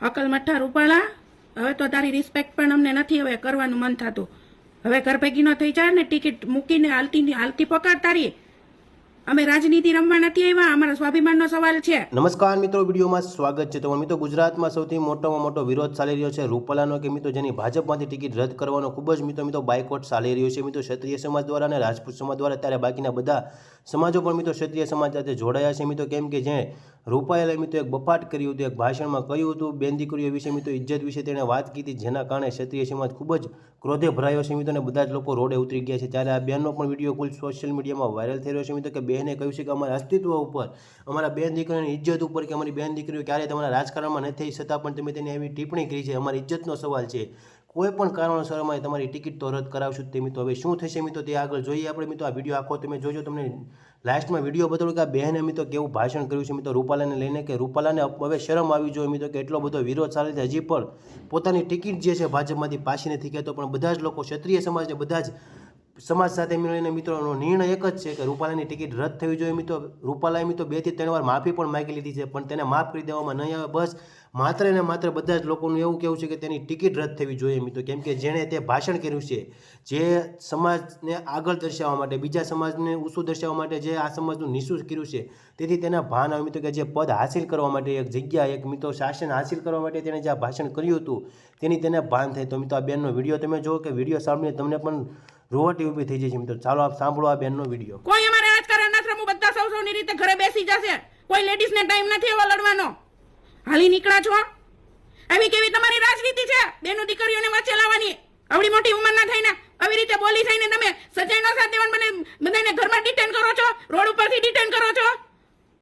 અકલ મઠ્ઠા રૂપાળા, હવે તો તારી રિસ્પેક્ટ પણ અમને નથી હવે કરવાનું મન થતું. હવે ઘર ભેગી ન થઈ જાય ને ટિકિટ મૂકીને હાલતી પકડ તારી. અમે રાજનીતિ રમવા નથી આવ્યા, અમારા સ્વાભિમાનનો સવાલ છે. નમસ્કાર મિત્રો, વિડીયોમાં સ્વાગત છે. તો મિત્રો, ગુજરાતમાં સૌથી મોટામાં મોટો વિરોધ ચાલી રહ્યો છે રૂપાલાનો કે મિત્રો જેની ભાજપમાંથી ટિકિટ રદ કરવાનો ખૂબ જ મિત્રો બાયકોટ ચાલી રહ્યો છે. મિત્રો ક્ષત્રિય સમાજ દ્વારા અને રાજપૂત સમાજ દ્વારા ત્યારે બાકીના બધા સમાજો પણ મિત્રો ક્ષત્રિય સમાજ સાથે જોડાયા છે. મિત્રો કેમ કે જે રૂપાલાએ મિત્રો એક બફાટ કર્યું હતું, એક ભાષણમાં કહ્યું હતું બેન દીકરીઓ વિશે મિત્રો ઇજ્જત વિશે તેણે વાત કરી, જેના કારણે ક્ષત્રિય સમાજ ખૂબ જ ક્રોધે ભરાયો છે મિત્રો અને બધા જ લોકો રોડે ઉતરી ગયા છે. ત્યારે આ બેનનો પણ વિડીયો કુલ સોશિયલ મીડિયામાં વાયરલ થઈ રહ્યો છે મિત્રો કે બહેને કહ્યું છે કે અમારા અસ્તિત્વ ઉપર, અમારા બેન દીકરીઓની ઇજ્જત ઉપર કે અમારી બેન દીકરીઓ ક્યારેય તમારા રાજકારણમાં નથી છતાં પણ તમે તેની એવી ટિપ્પણી કરી છે, અમારી ઇજ્જતનો સવાલ છે. કોઈ પણ કારણોસર અમારે તમારી ટિકિટ તો રદ કરાવશું તે મિત્રો. હવે શું થશે મિત્રો તે આગળ જોઈએ આપણે મિત્રો. આ વિડીયો આખો તમે જોજો, તમને લાસ્ટમાં વિડીયો બતાડું કે આ બહેને મિત્રો કેવું ભાષણ કર્યું છે મિત્રો રૂપાલાને લઈને, કે રૂપાલાને હવે શરમ આવી જોઈએ મિત્રો કે એટલો બધો વિરોધ ચાલે છે, હજી પણ પોતાની ટિકિટ જે છે ભાજપમાંથી પાછી નથી કહેતો. પણ બધા જ લોકો ક્ષત્રિય સમાજને બધા જ સમાજ સાથે મળીને મિત્રોનો નિર્ણય એક જ છે કે રૂપાલાની ટિકિટ રદ થવી જોઈએ મિત્રો. રૂપાલાએ મિત્રો 2 થી 3 વાર માફી પણ માગી લીધી છે, પણ તેને માફ કરી દેવામાં નહીં આવે. બસ માત્ર ને માત્ર બધા જ લોકોનું એવું કહેવું છે કે તેની ટિકિટ રદ થવી જોઈએ મિત્રો. કેમ કે જેણે તે ભાષણ કર્યું છે, જે સમાજને આગળ દર્શાવવા માટે, બીજા સમાજને ઊંચું દર્શાવવા માટે જે આ સમાજનું નીચું કર્યું છે, તેથી તેના ભાન આવે મિત્રો કે જે પદ હાસિલ કરવા માટે, એક જગ્યા, એક મિત્રો શાસન હાસિલ કરવા માટે તેણે જે આ ભાષણ કર્યું હતું તેની તેને ભાન થાય. તો મિત્રો આ બેનનો વિડીયો તમે જુઓ કે વિડીયો સાંભળીને તમને પણ રોવાટી ઊભી થઈ જશે મિત્રો. ચાલો આપ સાંભળો આ બેનનો વિડીયો. કોઈ અમારે રાજકારણ નથી રમવું, બધા સૌની રીતે ઘરે બેસી જશે. કોઈ લેડીઝને ટાઈમ નથી એવા લડવાનો. હાલી નીકળ્યા છો? આવી કેવી તમારી રાજનીતિ છે? બેનો દીકરીઓને વચ્ચે લાવવાની. આવડી મોટી ઉંમરના થઈને આવી રીતે બોલી થઈને તમે સજાઈ ન સાથ દેવાનું બધાને ઘરમાં ડિટેન કરો છો, રોડ ઉપરથી ડિટેન કરો છો.